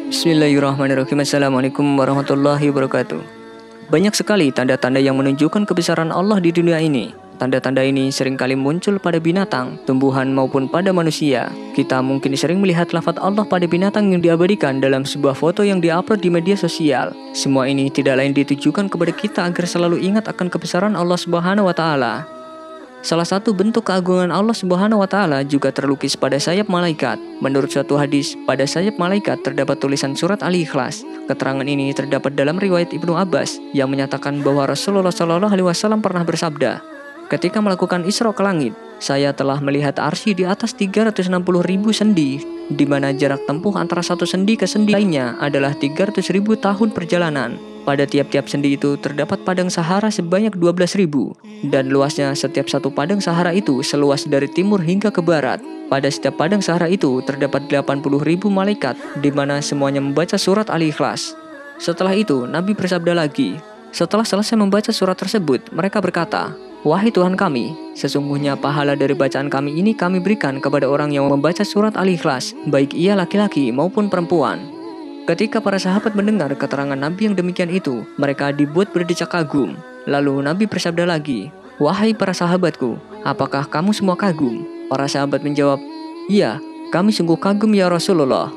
Bismillahirrahmanirrahim. Assalamualaikum warahmatullahi wabarakatuh. Banyak sekali tanda-tanda yang menunjukkan kebesaran Allah di dunia ini. Tanda-tanda ini seringkali muncul pada binatang, tumbuhan maupun pada manusia. Kita mungkin sering melihat lafaz Allah pada binatang yang diabadikan dalam sebuah foto yang diupload di media sosial. Semua ini tidak lain ditujukan kepada kita agar selalu ingat akan kebesaran Allah Subhanahu wa taala. Salah satu bentuk keagungan Allah Subhanahu wa taala juga terlukis pada sayap malaikat. Menurut suatu hadis, pada sayap malaikat terdapat tulisan surat Al-Ikhlas. Keterangan ini terdapat dalam riwayat Ibnu Abbas yang menyatakan bahwa Rasulullah SAW pernah bersabda, "Ketika melakukan Isra ke langit, saya telah melihat arsy di atas 360.000 sendi, di mana jarak tempuh antara satu sendi ke sendi lainnya adalah 300.000 tahun perjalanan. Pada tiap-tiap sendi itu terdapat padang Sahara sebanyak 12.000, dan luasnya setiap satu padang Sahara itu seluas dari timur hingga ke barat. Pada setiap padang Sahara itu terdapat 80.000 malaikat, di mana semuanya membaca surat Al-Ikhlas." Setelah itu, Nabi bersabda lagi, setelah selesai membaca surat tersebut, mereka berkata, "Wahai Tuhan kami, sesungguhnya pahala dari bacaan kami ini kami berikan kepada orang yang membaca surat Al-Ikhlas, baik ia laki-laki maupun perempuan." Ketika para sahabat mendengar keterangan Nabi yang demikian itu, mereka dibuat berdecak kagum. Lalu Nabi bersabda lagi, "Wahai para sahabatku, apakah kamu semua kagum?" Para sahabat menjawab, "Iya, kami sungguh kagum ya Rasulullah."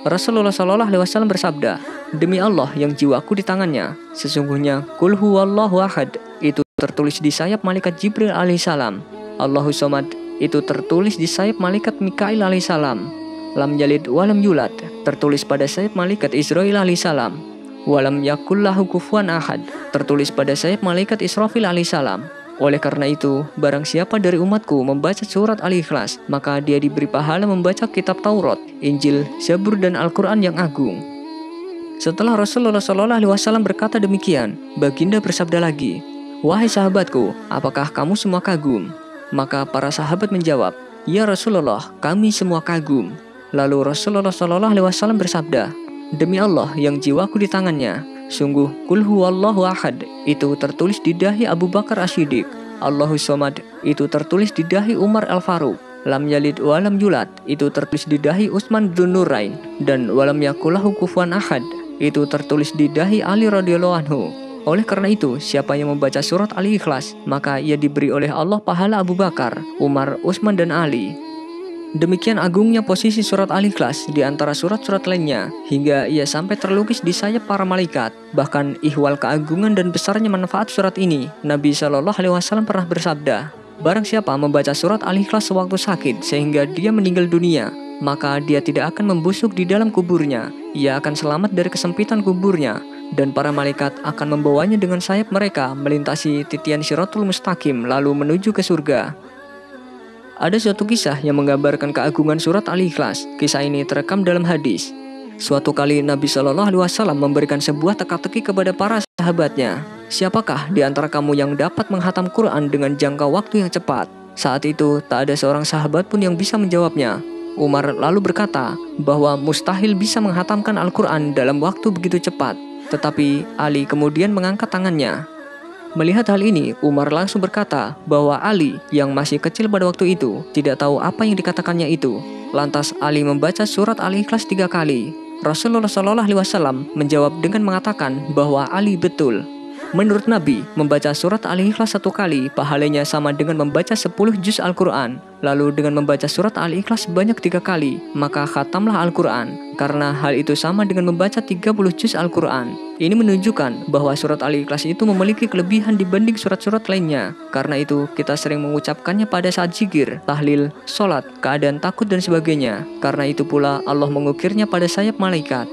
Rasulullah SAW bersabda, "Demi Allah yang jiwaku di tangannya, sesungguhnya Qul huwallahu ahad itu tertulis di sayap malaikat Jibril alaihissalam. Allahu somad itu tertulis di sayap malaikat Mikail alaihissalam. Lam yalid walam yulad tertulis pada sayap malaikat Israil alaihissalam. Walam yakullahu kufuwan ahad tertulis pada sayap malaikat Israfil alaihissalam. Oleh karena itu, barang siapa dari umatku membaca surat Al-Ikhlas, maka dia diberi pahala membaca kitab Taurat, Injil, Zabur dan Al-Quran yang agung." Setelah Rasulullah SAW berkata demikian, baginda bersabda lagi, "Wahai sahabatku, apakah kamu semua kagum?" Maka para sahabat menjawab, "Ya Rasulullah, kami semua kagum." Lalu Rasulullah SAW bersabda, "Demi Allah yang jiwaku di tangannya, sungguh Qul huwallahu ahad itu tertulis di dahi Abu Bakar As-Siddiq. Allahu somad itu tertulis di dahi Umar Al-Faruq. Lam yalid walam yulad itu tertulis di dahi Utsman bin Nurain. Dan walam yakulahu kufuwan ahad itu tertulis di dahi Ali radhiyallahu anhu. Oleh karena itu, siapa yang membaca surat Al-Ikhlas, maka ia diberi oleh Allah pahala Abu Bakar, Umar, Utsman dan Ali." Demikian agungnya posisi surat Al-Ikhlas di antara surat-surat lainnya, hingga ia sampai terlukis di sayap para malaikat. Bahkan ihwal keagungan dan besarnya manfaat surat ini, Nabi SAW pernah bersabda, "Barang siapa membaca surat Al-Ikhlas sewaktu sakit sehingga dia meninggal dunia, maka dia tidak akan membusuk di dalam kuburnya. Ia akan selamat dari kesempitan kuburnya, dan para malaikat akan membawanya dengan sayap mereka melintasi titian Shiratul Mustaqim lalu menuju ke surga." Ada suatu kisah yang menggambarkan keagungan surat Al-Ikhlas. Kisah ini terekam dalam hadis. Suatu kali Nabi SAW memberikan sebuah teka-teki kepada para sahabatnya. "Siapakah di antara kamu yang dapat menghatam Quran dengan jangka waktu yang cepat?" Saat itu tak ada seorang sahabat pun yang bisa menjawabnya. Umar lalu berkata bahwa mustahil bisa menghatamkan Al-Quran dalam waktu begitu cepat. Tetapi Ali kemudian mengangkat tangannya. Melihat hal ini, Umar langsung berkata bahwa Ali yang masih kecil pada waktu itu tidak tahu apa yang dikatakannya itu. Lantas Ali membaca surat Al-Ikhlas 3 kali. Rasulullah SAW menjawab dengan mengatakan bahwa Ali betul. Menurut Nabi, membaca surat Al-Ikhlas 1 kali pahalanya sama dengan membaca 10 juz Al-Quran. Lalu dengan membaca surat Al-Ikhlas sebanyak 3 kali, maka khatamlah Al-Quran. Karena hal itu sama dengan membaca 30 juz Al-Quran. Ini menunjukkan bahwa surat Al-Ikhlas itu memiliki kelebihan dibanding surat-surat lainnya. Karena itu, kita sering mengucapkannya pada saat zikir, tahlil, sholat, keadaan takut dan sebagainya. Karena itu pula Allah mengukirnya pada sayap malaikat.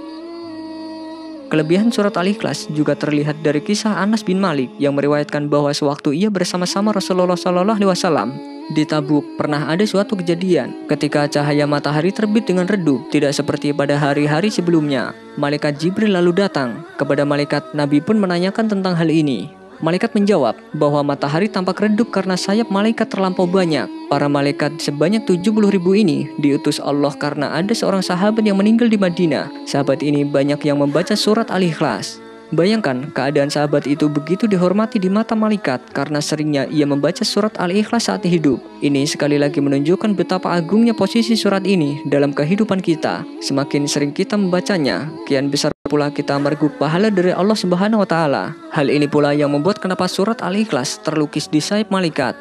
Kelebihan surat Al-Ikhlas juga terlihat dari kisah Anas bin Malik yang meriwayatkan bahwa sewaktu ia bersama-sama Rasulullah SAW di Tabuk, pernah ada suatu kejadian ketika cahaya matahari terbit dengan redup, tidak seperti pada hari-hari sebelumnya. Malaikat Jibril lalu datang kepada malaikat. Nabi pun menanyakan tentang hal ini. Malaikat menjawab bahwa matahari tampak redup karena sayap malaikat terlampau banyak. Para malaikat sebanyak 70.000 ini diutus Allah karena ada seorang sahabat yang meninggal di Madinah. Sahabat ini banyak yang membaca surat Al-Ikhlas. Bayangkan keadaan sahabat itu begitu dihormati di mata malaikat karena seringnya ia membaca surat Al-Ikhlas saat hidup. Ini sekali lagi menunjukkan betapa agungnya posisi surat ini dalam kehidupan kita. Semakin sering kita membacanya, kian besar pula kita merguk pahala dari Allah Subhanahu wa taala. Hal ini pula yang membuat kenapa surat Al-Ikhlas terlukis di sayap malaikat.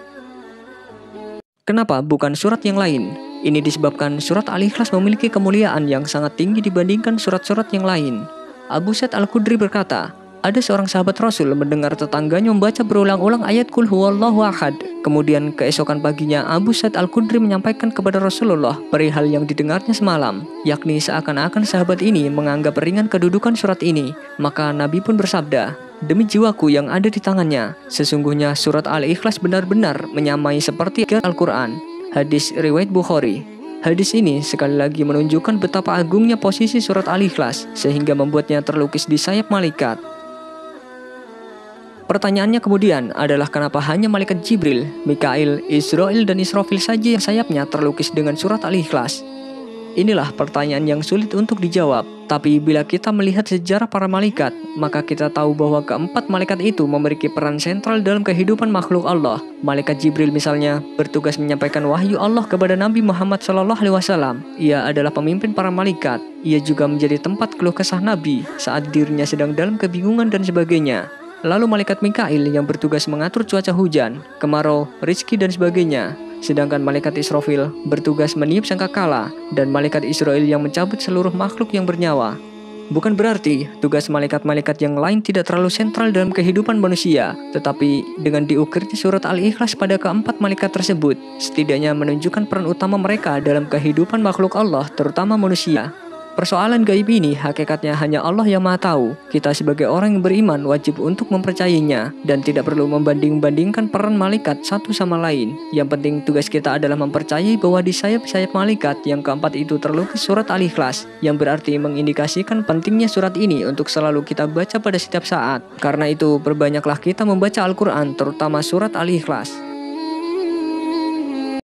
Kenapa bukan surat yang lain? Ini disebabkan surat Al-Ikhlas memiliki kemuliaan yang sangat tinggi dibandingkan surat-surat yang lain. Abu Sa'id Al-Khudri berkata, ada seorang sahabat Rasul mendengar tetangganya membaca berulang-ulang ayat Qul huwallahu ahad. Kemudian keesokan paginya Abu Sa'id Al-Khudri menyampaikan kepada Rasulullah perihal yang didengarnya semalam, yakni seakan-akan sahabat ini menganggap ringan kedudukan surat ini. Maka Nabi pun bersabda, demi jiwaku yang ada di tangannya, sesungguhnya surat Al-Ikhlas benar-benar menyamai seperti Al-Quran. Hadis riwayat Bukhari. Hadis ini sekali lagi menunjukkan betapa agungnya posisi surat Al-Ikhlas sehingga membuatnya terlukis di sayap malaikat. Pertanyaannya kemudian adalah kenapa hanya malaikat Jibril, Mikail, Israil, dan Israfil saja yang sayapnya terlukis dengan surat Al-Ikhlas? Inilah pertanyaan yang sulit untuk dijawab. Tapi bila kita melihat sejarah para malaikat, maka kita tahu bahwa keempat malaikat itu memiliki peran sentral dalam kehidupan makhluk Allah. Malaikat Jibril misalnya bertugas menyampaikan wahyu Allah kepada Nabi Muhammad SAW. Ia adalah pemimpin para malaikat. Ia juga menjadi tempat keluh kesah Nabi saat dirinya sedang dalam kebingungan dan sebagainya. Lalu malaikat Mikail yang bertugas mengatur cuaca hujan, kemarau, rizki dan sebagainya. Sedangkan malaikat Israfil bertugas meniup sangkakala dan malaikat Israil yang mencabut seluruh makhluk yang bernyawa. Bukan berarti tugas malaikat-malaikat yang lain tidak terlalu sentral dalam kehidupan manusia, tetapi dengan diukirnya surat Al-Ikhlas pada keempat malaikat tersebut, setidaknya menunjukkan peran utama mereka dalam kehidupan makhluk Allah, terutama manusia. Persoalan gaib ini hakikatnya hanya Allah yang Maha Tahu. Kita sebagai orang yang beriman wajib untuk mempercayainya dan tidak perlu membanding-bandingkan peran malaikat satu sama lain. Yang penting tugas kita adalah mempercayai bahwa di sayap-sayap malaikat yang keempat itu terlukis surat Al-Ikhlas, yang berarti mengindikasikan pentingnya surat ini untuk selalu kita baca pada setiap saat. Karena itu, perbanyaklah kita membaca Al-Quran, terutama surat Al-Ikhlas.